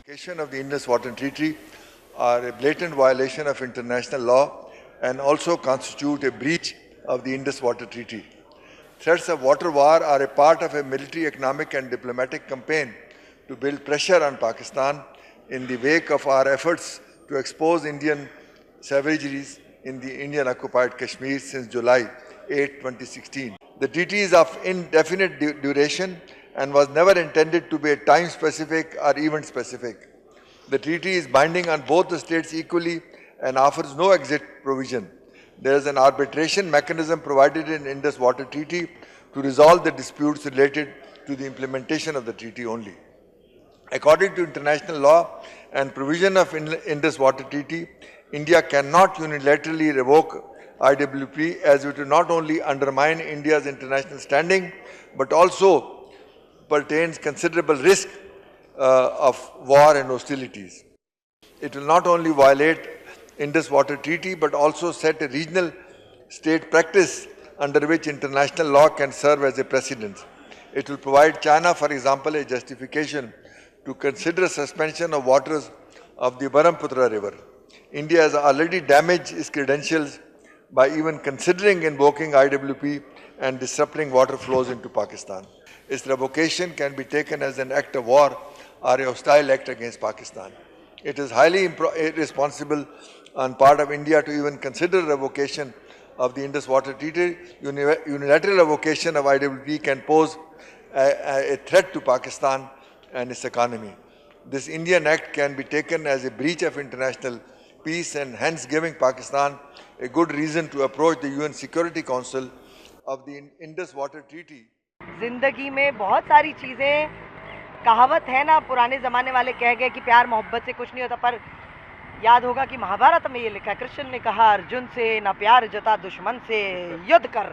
Ratification of the Indus Water Treaty are a blatant violation of international law and also constitute a breach of the Indus Water Treaty. Threats of water war are a part of a military, economic and diplomatic campaign to build pressure on Pakistan in the wake of our efforts to expose Indian savageries in the Indian-occupied Kashmir since July 8, 2016. The treaty is of indefinite duration and was never intended to be time-specific or event-specific. The treaty is binding on both the states equally and offers no exit provision. There is an arbitration mechanism provided in Indus Water Treaty to resolve the disputes related to the implementation of the treaty only. According to international law and provision of Indus Water Treaty, India cannot unilaterally revoke IWP, as it will not only undermine India's international standing but also pertains considerable risk of war and hostilities. It will not only violate Indus Water Treaty but also set a regional state practice under which international law can serve as a precedent. It will provide China, for example, a justification to consider suspension of waters of the Brahmaputra River. India has already damaged its credentials by even considering invoking IWP and disrupting water flows into Pakistan. Its revocation can be taken as an act of war or a hostile act against Pakistan. It is highly irresponsible on part of India to even consider revocation of the Indus Water Treaty. Unilateral revocation of IWP can pose a threat to Pakistan and its economy. This Indian act can be taken as a breach of international peace and hence giving Pakistan a good reason to approach the UN Security Council of the Indus Water Treaty. जिंदगी में बहुत सारी चीज़ें, कहावत है ना, पुराने ज़माने वाले कह गए कि प्यार मोहब्बत से कुछ नहीं होता, पर याद होगा कि महाभारत में ये लिखा है, कृष्ण ने कहा अर्जुन से, ना प्यार जता दुश्मन से, युद्ध कर।